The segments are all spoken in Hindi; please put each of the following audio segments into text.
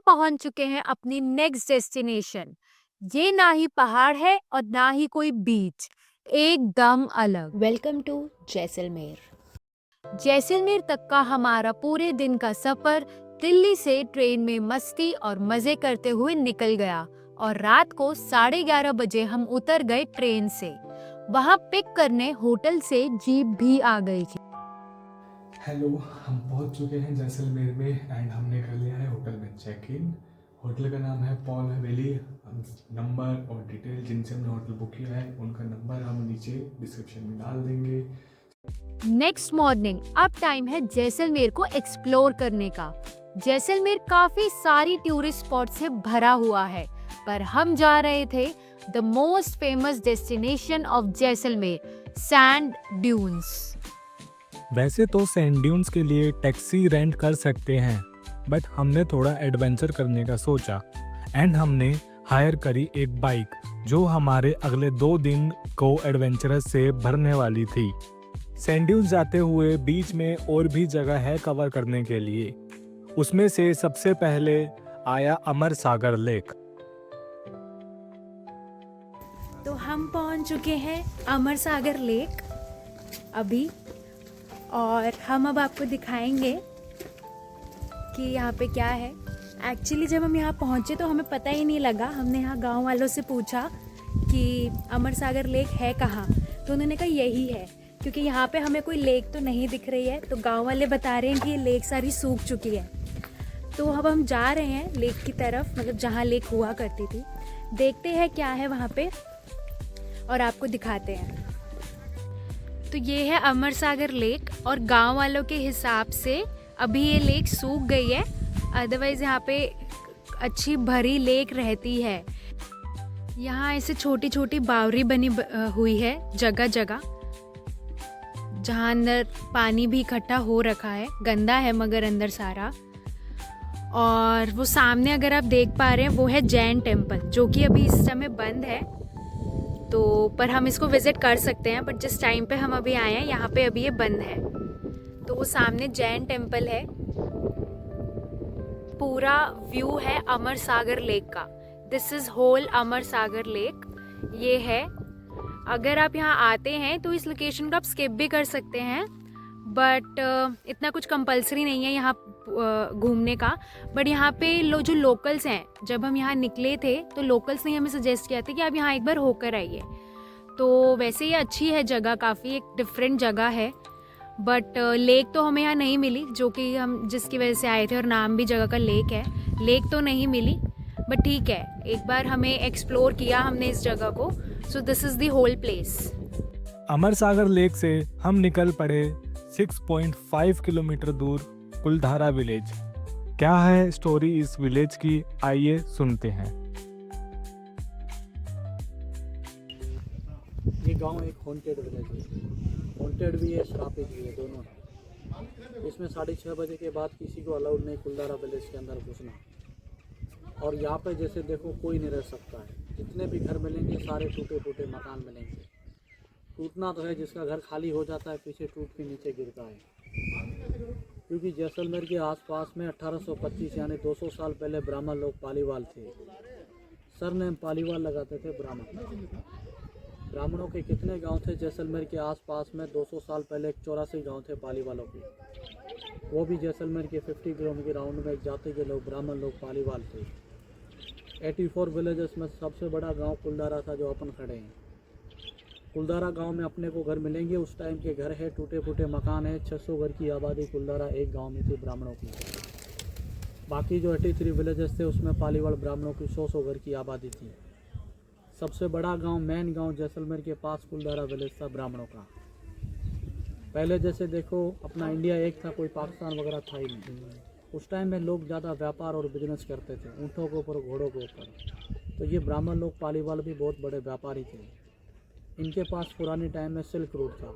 पहुंच चुके हैं अपनी नेक्स्ट डेस्टिनेशन। ये ना ही पहाड़ है और ना ही कोई बीच, एकदम अलग। Welcome to Jaisalmer. जैसलमेर तक का हमारा पूरे दिन का सफर दिल्ली से ट्रेन में मस्ती और मजे करते हुए निकल गया और रात को 11:30 बजे हम उतर गए ट्रेन से। वहां पिक करने होटल से जीप भी आ गई थी। हेलो, हम पहुंच चुके हैं जैसलमेर में एंड हमने कर लिया है होटल में चेक इन। होटल का नाम है पॉल हवेली। हम नंबर और डिटेल जिनसे हमने होटल बुक किया है उनका नंबर हम नीचे डिस्क्रिप्शन में डाल देंगे। नेक्स्ट मॉर्निंग अब टाइम है जैसलमेर को एक्सप्लोर करने का। जैसलमेर काफी सारी टूरिस्ट स्पॉट से भरा हुआ है, पर हम जा रहे थे the most famous destination of Jaisalmer, sand dunes. वैसे तो सैंड ड्यून्स के लिए टैक्सी रेंट कर सकते हैं, बट हमने थोड़ा एडवेंचर करने का सोचा एंड हमने हायर करी एक बाइक जो हमारे अगले 2 दिन को एडवेंचरस से भरने वाली थी। सैंड ड्यून्स जाते हुए बीच में और भी जगह है कवर करने के लिए। उसमें से सबसे पहले आया अमर सागर लेक। तो हम पहुंच चुके हैं अमर सागर लेक अभी, और हम अब आपको दिखाएंगे कि यहाँ पे क्या है। एक्चुअली जब हम यहाँ पहुँचे तो हमें पता ही नहीं लगा। हमने यहाँ गांव वालों से पूछा कि अमर सागर लेक है कहाँ, तो उन्होंने कहा यही है, क्योंकि यहाँ पे हमें कोई लेक तो नहीं दिख रही है। तो गांव वाले बता रहे हैं कि ये लेक सारी सूख चुकी है। तो अब हम जा रहे हैं लेक की तरफ, मतलब जहाँ लेक हुआ करती थी। देखते हैं क्या है वहाँ पे और आपको दिखाते हैं। तो ये है अमर सागर लेक, और गांव वालों के हिसाब से अभी ये लेक सूख गई है, अदरवाइज़ यहाँ पे अच्छी भरी लेक रहती है। यहाँ ऐसे छोटी छोटी बावरी बनी हुई है जगह जगह, जहाँ अंदर पानी भी इकट्ठा हो रखा है। गंदा है मगर अंदर सारा। और वो सामने अगर आप देख पा रहे हैं वो है जैन टेम्पल, जो कि अभी इस समय बंद है। तो पर हम इसको विज़िट कर सकते हैं, बट जिस टाइम पे हम अभी आए हैं यहाँ पे अभी ये बंद है। तो वो सामने जैन टेम्पल है। पूरा व्यू है अमर सागर लेक का। This is whole Amar Sagar lake. ये है, अगर आप यहाँ आते हैं तो इस लोकेशन को आप स्किप भी कर सकते हैं, बट इतना कुछ कंपलसरी नहीं है यहाँ घूमने का। बट यहाँ पे जो लोकल्स हैं, जब हम यहाँ निकले थे तो लोकल्स ने हमें सजेस्ट किया था कि आप यहाँ एक बार होकर आइए। तो वैसे ये अच्छी है जगह, काफ़ी एक डिफरेंट जगह है। बट लेक तो हमें यहाँ नहीं मिली, जो कि हम जिसकी वजह से आए थे, और नाम भी जगह का लेक है। लेक तो नहीं मिली, बट ठीक है, एक बार हमें एक्सप्लोर किया हमने इस जगह को। So this is the whole place. Amar Sagar lake से हम निकल पड़े 6.5 किलोमीटर दूर कुलधारा विलेज। क्या है स्टोरी इस विलेज की, आइए सुनते हैं। ये गांव एक हॉन्टेड विलेज है। हॉन्टेड भी है, श्रापित भी है, दोनों है। इसमें 6:30 बजे के बाद किसी को अलाउड नहीं कुलधारा विलेज के अंदर घुसना। और यहाँ पे जैसे देखो कोई नहीं रह सकता है। जितने भी घर मिलेंगे सारे टूटे फूटे मकान मिलेंगे। टूटना तो है, जिसका घर खाली हो जाता है पीछे टूट के नीचे गिरता है। क्योंकि जैसलमेर के आसपास में 1825 यानी 200 साल पहले ब्राह्मण लोग पालीवाल थे। सरनेम पालीवाल लगाते थे ब्राह्मण। ब्राह्मणों के कितने गांव थे जैसलमेर के आसपास में? 200 साल पहले 84 गांव थे पालीवालों के। वो भी जैसलमेर के 50 किलोमीटर राउंड में एक जाति के लोग ब्राह्मण लोग पालीवाल थे। 84 विलेजेस में सबसे बड़ा गांव कुलधारा था, जो अपन खड़े हैं। कुलधारा गांव में अपने को घर मिलेंगे, उस टाइम के घर है, टूटे फूटे मकान है। 600 घर की आबादी कुलधारा एक गांव में थी ब्राह्मणों की। बाकी जो 83 विलेजेस थे उसमें पालीवाल ब्राह्मणों की 100 घर की आबादी थी। सबसे बड़ा गांव, मेन गांव जैसलमेर के पास कुलधारा विलेज था ब्राह्मणों का। पहले जैसे देखो अपना इंडिया एक था, कोई पाकिस्तान वगैरह था ही नहीं। उस टाइम में लोग ज़्यादा व्यापार और बिजनेस करते थे, ऊँटों के ऊपर, घोड़ों के ऊपर। तो ये ब्राह्मण लोग पालीवाल भी बहुत बड़े व्यापारी थे। इनके पास पुराने टाइम में सिल्क रूट था।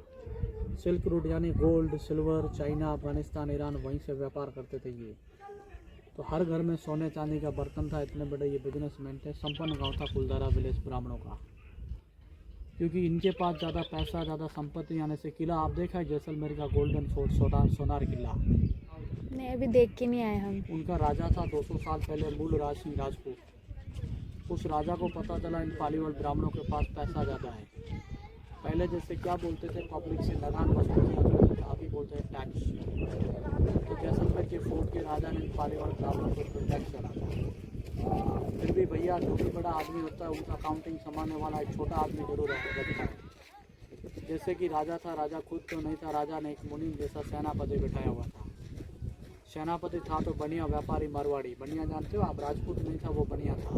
सिल्क रूट यानी gold, silver, China, Afghanistan, Iran, वहीं से व्यापार करते थे ये। तो हर घर में सोने चांदी का बर्तन था, इतने बड़े ये बिजनेसमैन थे। संपन्न गांव था कुलधारा विलेज ब्राह्मणों का। क्योंकि इनके पास ज़्यादा पैसा, ज़्यादा संपत्ति, यानी से किला आप देखा है जैसलमेर का गोल्डन फोर्ट, सोनार किला। नहीं, अभी देख के नहीं आए हम। उनका राजा था 200 साल पहले, मूल राशि राजपूत। उस राजा को पता चला इन पालीवाल ब्राह्मणों के पास पैसा ज़्यादा है। पहले जैसे क्या बोलते थे, पब्लिक से लगान वसूल किया करते थे, अभी बोलते हैं टैक्स। तो जैसलमेर के फोर्ट के राजा ने इन पालीवाल ब्राह्मणों पर टैक्स चढ़ा था। फिर भी भैया जो भी बड़ा आदमी होता है उनका काउंटिंग संभालने वाला एक छोटा आदमी जरूर रहता है। जैसे कि राजा था, राजा खुद तो नहीं था, राजा ने एक मुनीम जैसा सेनापति बिठाया हुआ था। सेनापति था तो बनिया व्यापारी मारवाड़ी, बनिया जानते हो आप, राजपूत नहीं था वो, बनिया था।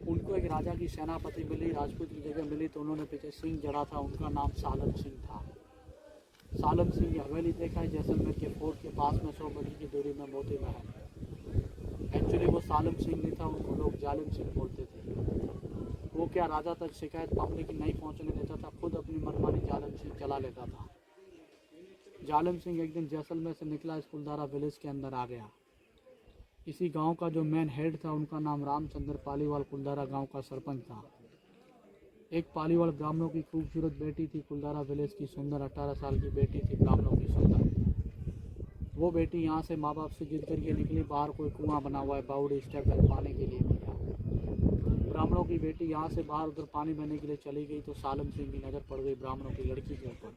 उनको एक राजा की सेनापति मिली, राजपूत की जगह मिली, तो उन्होंने पीछे सिंह जड़ा था, उनका नाम सालम सिंह था। सालम सिंह की हवेली देखा है जैसलमेर के फोर्ट के पास में 100 मीटर की दूरी में मोती महल। एक्चुअली वो सालम सिंह नहीं था, उनको लोग जालिम सिंह बोलते थे। वो क्या राजा तक शिकायत पब्लिक नहीं पहुंचने देता था, खुद अपनी मनमानी जालिम सिंह चला लेता था। जालिम सिंह एक दिन जैसलमेर से निकला, इस कुलधारा विलेज के अंदर आ गया। इसी गांव का जो मेन हेड था उनका नाम रामचंद्र पालीवाल कुलधारा गांव का सरपंच था। एक पालीवाल ब्राह्मणों की खूबसूरत बेटी थी, कुलधारा विलेज की सुंदर 18 साल की बेटी थी, ब्राह्मणों की सुंदर। वो बेटी यहाँ से माँ बाप से जिद करके निकली, बाहर कोई कुआं बना हुआ है बाउडी स्टेपवेल पानी के लिए भैया। ब्राह्मणों की बेटी यहाँ से बाहर उधर पानी भरने के लिए चली गई तो सालम सिंह की नज़र पड़ गई ब्राह्मणों की लड़की के ऊपर।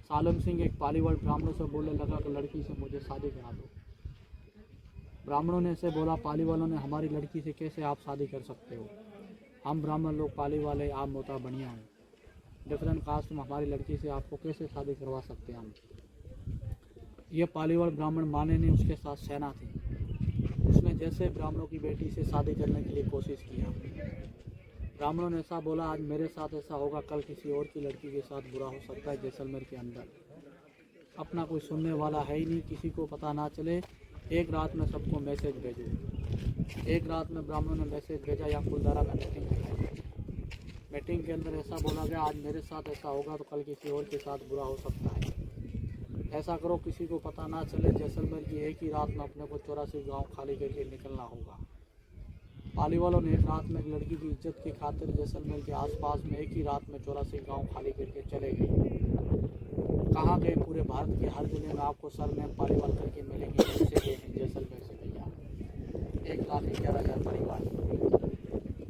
सालम सिंह एक पालीवाल ब्राह्मणों से बोलने लगा कि लड़की से मुझे शादी करा दो। ब्राह्मणों ने ऐसे बोला, पालीवालों ने, हमारी लड़की से कैसे आप शादी कर सकते हो? हम ब्राह्मण लोग पालीवाले, आप मोता बनिया हो, डिफरेंट कास्ट में हमारी लड़की से आपको कैसे शादी करवा सकते हैं हम? ये पालीवाल ब्राह्मण माने नहीं, उसके साथ सेना थी। उसने जैसे ब्राह्मणों की बेटी से शादी करने के लिए कोशिश किया। ब्राह्मणों ने ऐसा बोला, आज मेरे साथ ऐसा होगा, कल किसी और की लड़की के साथ बुरा हो सकता है। जैसलमेर के अंदर अपना कोई सुनने वाला है ही नहीं, किसी को पता ना चले। एक रात में सबको मैसेज भेजो। एक रात में ब्राह्मणों ने मैसेज भेजा, या कुलधारा में मीटिंग कराई। मीटिंग के अंदर ऐसा बोला गया, आज मेरे साथ ऐसा होगा तो कल किसी और के साथ बुरा हो सकता है। ऐसा करो किसी को पता ना चले। जैसलमेर की एक ही रात में अपने को 84 गांव खाली करके निकलना होगा। पालीवालों ने एक रात में एक लड़की की इज्जत की खातिर जैसलमेर के आसपास में एक ही रात में 84 गांव खाली करके चले गए। कहाँ गए? पूरे भारत के हर जिले में आपको सरनेम पालीवाल करके मिलेंगे। जैसे गए हैं जैसलमेर से भैया 1,11,000 परिवार,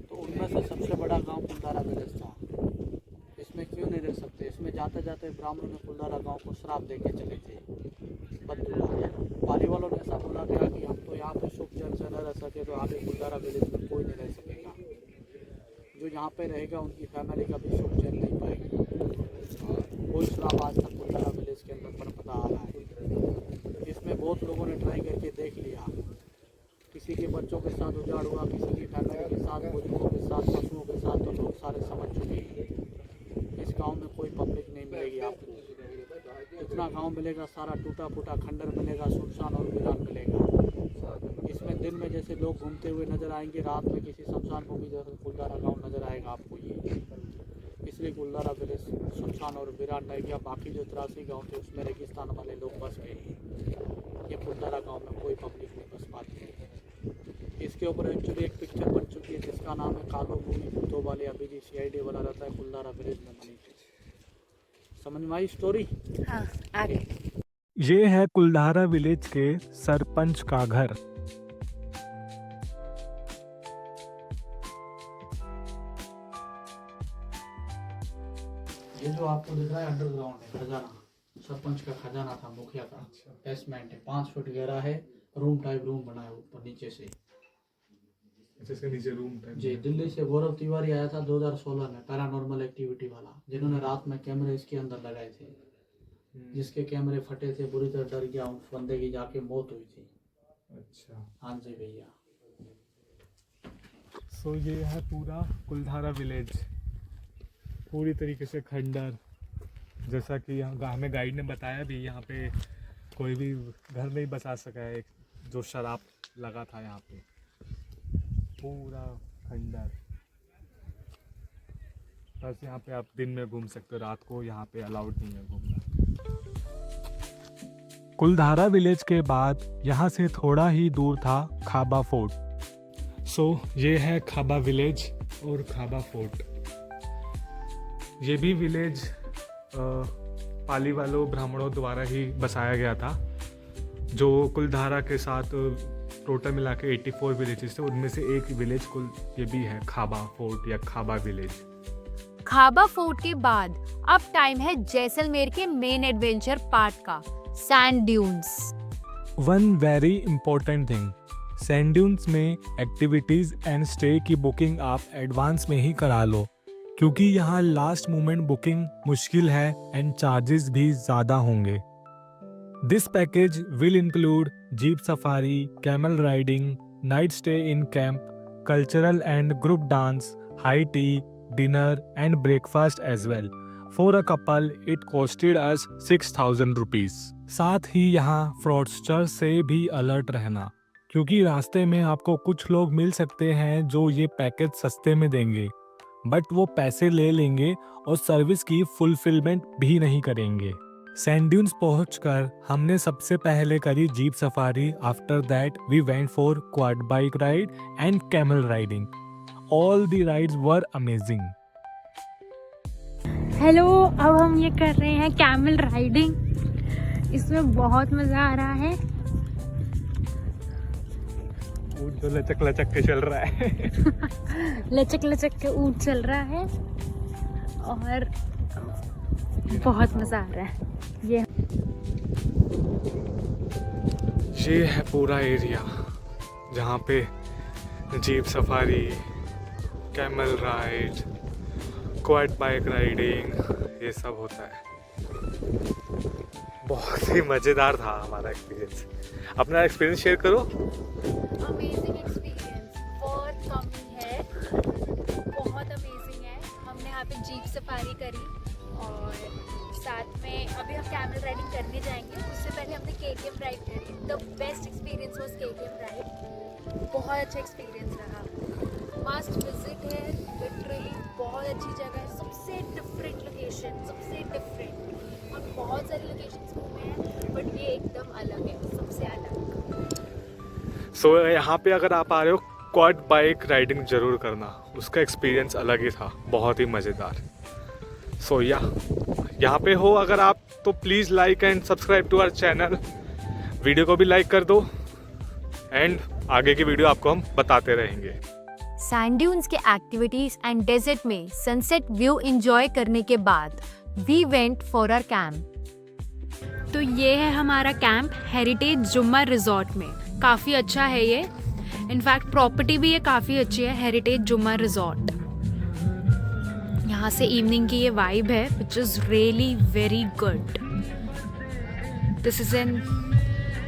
तो उनमें से सबसे बड़ा गाँव कुलधारा विलेज था। इसमें क्यों नहीं रह सकते? इसमें जाते जाते ब्राह्मणों ने कुलधारा गांव को श्राप देके चले थे। पालीवालों ने ऐसा बोला गया कि हम तो यहाँ पे सुख चैन से न रह सके तो आगे कुलधारा विलेज में कोई नहीं रह सकेगा। जो यहाँ पे रहेगा उनकी फैमिली का भी सुख चैन नहीं पाएगी। कोई श्राप आज तक कुलधारा विलेज के अंदर बरपता आ रहा है। इसमें बहुत लोगों ने ट्राई करके देख लिया। किसी के बच्चों के साथ उजाड़ हुआ, किसी की फैमिली के साथ, बुजुर्गों के साथ, पशुओं के साथ, तो लोग सारे समझ चुके हैं। इस गांव में कोई पब्लिक नहीं मिलेगी आपको। इतना गांव मिलेगा सारा टूटा फूटा खंडर मिलेगा, सुनसान और वीरान मिलेगा। इसमें दिन में जैसे लोग घूमते हुए नजर आएंगे, रात में किसी शमशान भूमि जैसे कुलधारा गांव नजर आएगा आपको। ये इसलिए कुलधारा विलेज सुनसान और वीरान रह गया। बाकी जो 83 गाँव थे उसमें रेगिस्तान वाले लोग बस गए। ये कुलधारा गाँव में कोई पब्लिक नहीं बस पाती है। इसके ऊपर एक्चुअली एक पिक्चर बन चुकी है जिसका नाम है कालो भूमि भूतों वाले। अभी जी CID वाला रहता है कुलधारा विलेज में बनी थी। समझ में आई स्टोरी? हाँ, आगे। ये है कुलधारा विलेज के सरपंच का घर। ये जो आपको दिख रहा है अंडरग्राउंड है खजाना, सरपंच का खजाना था, मुखिया का। बेसमेंट है, 5 फुट गहरा है, रूम टाइप रूम बना है ऊपर नीचे से। इसके नीचे रूम टाइप जी, दिल्ली से गौरव तिवारी आया था 2016 में, पैरानॉर्मल एक्टिविटी वाला, जिन्होंने रात में कैमरे इसके अंदर लगाए थे। जिसके कैमरे फटे थे, बुरी तरह डर गया, उस बंदे की जाके मौत हुई थी। अच्छा, हाँ जी भैया। सो ये है पूरा कुलधारा विलेज, पूरी तरीके से खंडर। जैसा कि यहाँ हमें गाइड ने बताया भी, यहाँ पे कोई भी घर नहीं बसा सका है जो शराब लगा था यहाँ पे। पूरा खंडर। बस यहाँ पे आप दिन में घूम सकते हो, रात को यहाँ पे अलाउड नहीं है घूमना। कुलधारा विलेज के बाद यहाँ से थोड़ा ही दूर था खाबा फोर्ट। सो ये है खाबा विलेज और खाबा फोर्ट। ये भी विलेज पालीवालों ब्राह्मणों द्वारा ही बसाया गया था। जो कुलधारा के साथ टोटल मिला के 84 विलेजेस थे, उनमें से एक विलेज कुल ये भी है, खाबा फोर्ट या खाबा विलेज। खाबा फोर्ट के बाद अब टाइम है जैसलमेर के मेन एडवेंचर पार्ट का, sand dunes. One very important thing, sand dunes में एक्टिविटीज़ एंड स्टे की बुकिंग आप एडवांस में ही करा लो, क्योंकि यहाँ लास्ट मोमेंट बुकिंग मुश्किल है एंड चार्जेस भी ज़्यादा होंगे। This package will include jeep safari, camel riding, night stay in camp, cultural and group dance, high tea, dinner and breakfast as well. For a couple it costed us 6,000 rupees. साथ ही यहाँ फ्रॉडस्टर से भी अलर्ट रहना, क्योंकि रास्ते में आपको कुछ लोग मिल सकते हैं जो ये पैकेज सस्ते में देंगे, बट वो पैसे ले लेंगे और सर्विस की फुलफिलमेंट भी नहीं करेंगे। सैंड ड्यून्स पहुंचकर हमने सबसे पहले करी jeep safari. After that we went for quad bike ride and camel riding. All the rides were amazing. Hello, अब हम ये कर रहे हैं कैमल राइडिंग। इसमें बहुत मज़ा आ रहा है। ऊँट तो लचक लचक के चल रहा है। लचक लचक के ऊँट चल रहा है और बहुत मज़ा आ रहा है। ये है पूरा एरिया जहाँ पे jeep safari, camel ride, quad bike riding ये सब होता है। बहुत ही मज़ेदार था हमारा एक्सपीरियंस। अपना एक्सपीरियंस शेयर करो। अमेजिंग एक्सपीरियंस, बहुत कमी है, बहुत अमेजिंग है। हमने यहाँ पे जीप सफारी करी और साथ में अभी हम कैमल राइडिंग करने जाएंगे। उससे पहले हमने KTM राइड करी। The best experience was KTM ride. बहुत अच्छा एक्सपीरियंस रहा, मस्ट विजिट है, लिटरली बहुत अच्छी जगह है। सबसे डिफरेंट लोकेशन, सबसे डिफरेंट। हम बहुत सारी लोकेशंस घूमे हैं बट ये एकदम अलग है, सबसे अलग। सो यहाँ पे अगर आप आ रहे हो, क्वाड बाइक राइडिंग ज़रूर करना, उसका एक्सपीरियंस अलग ही था, बहुत ही मज़ेदार। सो यहाँ पे हो अगर आप, तो please like and subscribe to our channel. Video को भी लाइक कर दो एंड आगे की वीडियो आपको हम बताते रहेंगे। सैंड ड्यून्स के एक्टिविटीज एंड डेजर्ट में सनसेट व्यू एंजॉय करने के बाद we went for our camp. तो ये है हमारा कैंप हेरिटेज जुम्मा रिजॉर्ट में। काफ़ी अच्छा है ये, इनफैक्ट प्रॉपर्टी भी ये काफ़ी अच्छी है, हेरिटेज जुम्मा रिजॉर्ट। यहाँ से इवनिंग की ये वाइब है which is really very good. This is an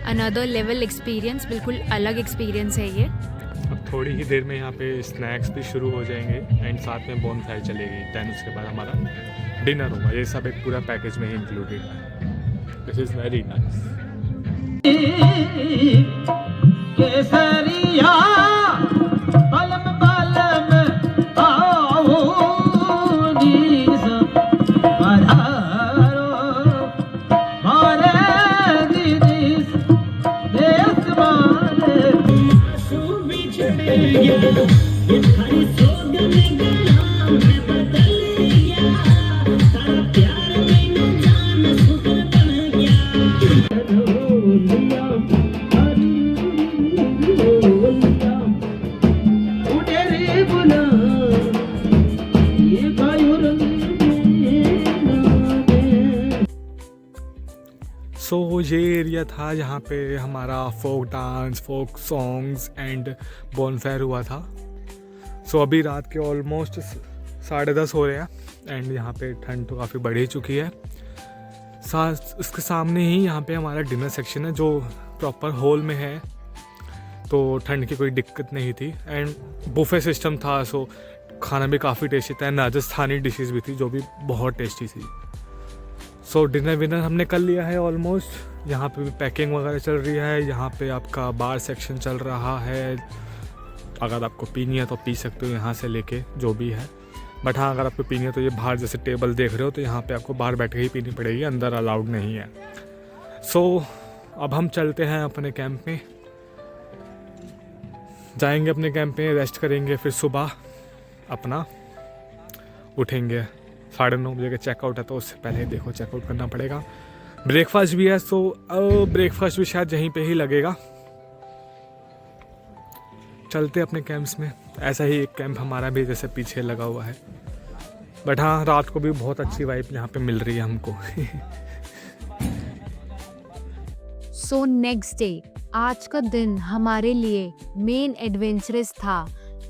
another level experience, बिल्कुल अलग एक्सपीरियंस है ये। अब थोड़ी ही देर में यहाँ पे स्नैक्स भी शुरू हो जाएंगे एंड साथ में बोनफायर चलेगी। दैन उसके बाद हमारा डिनर होगा। ये सब एक पूरा पैकेज में ही इंक्लूडेड है। This is very nice. केसरिया पलम पलम आओ दीस पधारो मारे दीस देश मारे सु बिछड़ गया खाली सोग में गला में बदल गया सारा प्यार में जान सुधर बन गया सो ये एरिया था जहाँ पे हमारा folk dance, folk songs and bonfire हुआ था। सो अभी रात के ऑलमोस्ट 10:30 हो रहे हैं एंड यहाँ पे ठंड तो काफ़ी बढ़ ही चुकी है। उसके सामने ही यहाँ पे हमारा डिनर सेक्शन है जो प्रॉपर हॉल में है, तो ठंड की कोई दिक्कत नहीं थी एंड बुफे सिस्टम था। सो खाना भी काफ़ी टेस्टी था, राजस्थानी डिशेस भी थी जो भी बहुत टेस्टी थी। सो डिनर विनर हमने कर लिया है ऑलमोस्ट। यहाँ पे भी पैकिंग वगैरह चल रही है। यहाँ पे आपका बार सेक्शन चल रहा है, अगर आपको पीनी है तो पी सकते हो यहाँ से लेके जो भी है। बट हाँ, अगर आपको पीनी है तो ये बाहर जैसे टेबल देख रहे हो तो यहाँ पे आपको बाहर बैठ के ही पीनी पड़ेगी, अंदर अलाउड नहीं है। सो अब हम चलते हैं अपने कैंप में, जाएंगे अपने कैंप में, रेस्ट करेंगे, फिर सुबह अपना उठेंगे। 9:30 बजे का चेकआउट है तो उससे पहले देखो चेकआउट करना पड़ेगा। ब्रेकफास्ट भी है, सो ब्रेकफास्ट भी शायद यहीं पे ही लगेगा। चलते अपने कैंप्स में। ऐसा ही एक कैंप हमारा भी जैसे पीछे लगा हुआ है, बट हाँ रात को भी बहुत अच्छी वाइब यहाँ पे मिल रही है हमको। सो नेक्स्ट डे, आज का दिन हमारे लिए मेन एडवेंचरस था,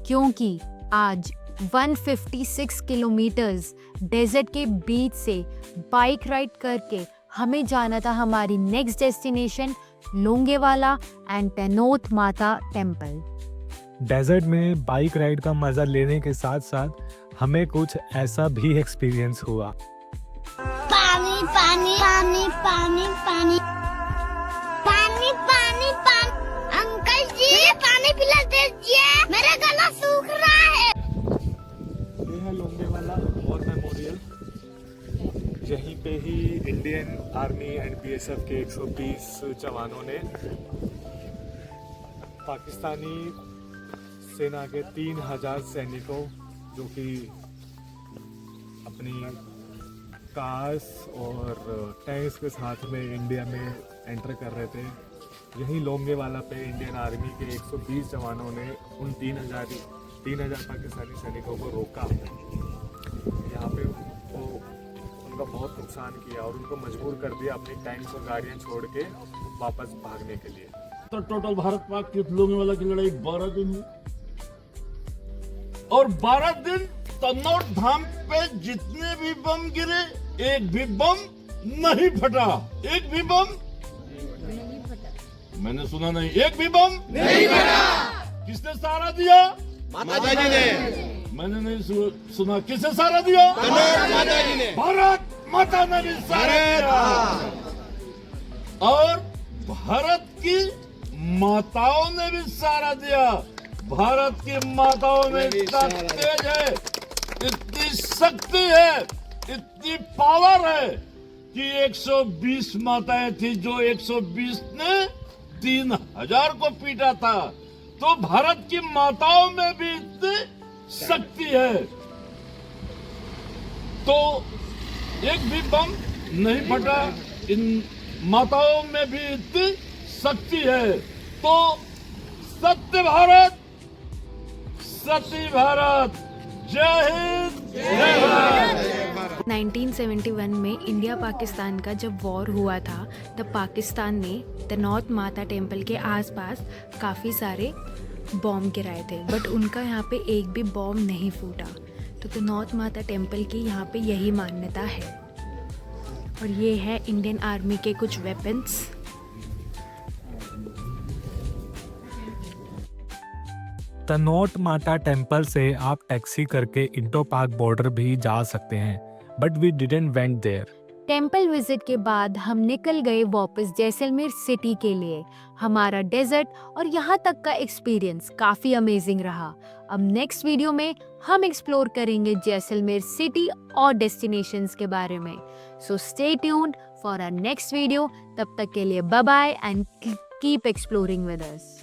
क्योंकि आज 156 किलोमीटर्स डेजर्ट के बीच से बाइक राइड करके हमें जाना था हमारी next destination Longewala and Tanot माता टेम्पल। डेजर्ट में बाइक राइड का मज़ा लेने के साथ साथ हमें कुछ ऐसा भी एक्सपीरियंस हुआ। पानी पानी पानी पानी पानी पानी पानी पानी अंकल जी पानी पिला दीजिए, मेरा गला सूख रहा है। ये है लोंगेवाला वॉर मेमोरियल। यहीं पे ही इंडियन आर्मी एंड बीएसएफ के 120 जवानों ने पाकिस्तानी सेना के 3000 सैनिकों, जो कि अपनी कार्स और टैंक्स के साथ में इंडिया में एंटर कर रहे थे, यहीं लोंगेवाला पे इंडियन आर्मी के 120 जवानों ने उन 3000 पाकिस्तानी सैनिकों को रोका। यहाँ पे वो उनका बहुत नुकसान किया और उनको मजबूर कर दिया अपनी टैंक्स और गाड़ियाँ छोड़ के वापस भागने के लिए। तो टोटल भारत पाक के लोंगेवाला की लड़ाई 12 दिन हुई और 12 दिन तन्नौर धाम पे जितने भी बम गिरे एक भी बम नहीं फटा। एक भी बम नहीं फटा। मैंने सुना नहीं, एक भी बम नहीं फटा। किसने सहारा दिया? माता जी ने। मैंने नहीं सुना, किसने सहारा दिया? माता जी ने। भारत माता ने भी सहारा दिया और भारत की माताओं ने भी सहारा दिया। भारत की माताओं में इतना तेज है, इतनी शक्ति है, इतनी पावर है कि 120 माताएं थी, जो 120 ने 3000 को पीटा था। तो भारत की माताओं में भी इतनी शक्ति है। तो एक भी बम नहीं फटा। इन माताओं में भी इतनी शक्ति है। तो सत्य भारत, सती भारत, जय हिंद, जय भारत। 1971 में इंडिया पाकिस्तान का जब वॉर हुआ था, तब पाकिस्तान ने तनोट माता टेम्पल के आसपास काफ़ी सारे बॉम्ब गिराए थे, बट उनका यहाँ पे एक भी बॉम्ब नहीं फूटा। तो तनोट माता टेम्पल की यहाँ पे यही मान्यता है। और ये है इंडियन आर्मी के कुछ वेपन्स। तनोट माता टेम्पल से आप टैक्सी करके इंडो पाक बॉर्डर भी जा सकते हैं, but we didn't went there. Temple visit के बाद हम निकल गए वापस जैसलमेर सिटी के लिए। हमारा डेजर्ट और यहाँ तक का एक्सपीरियंस काफ़ी अमेजिंग रहा। अब नेक्स्ट वीडियो में हम एक्सप्लोर करेंगे जैसलमेर सिटी और डेस्टिनेशंस के बारे में। So stay tuned for our next video. तब तक के लिए bye bye and keep exploring with us.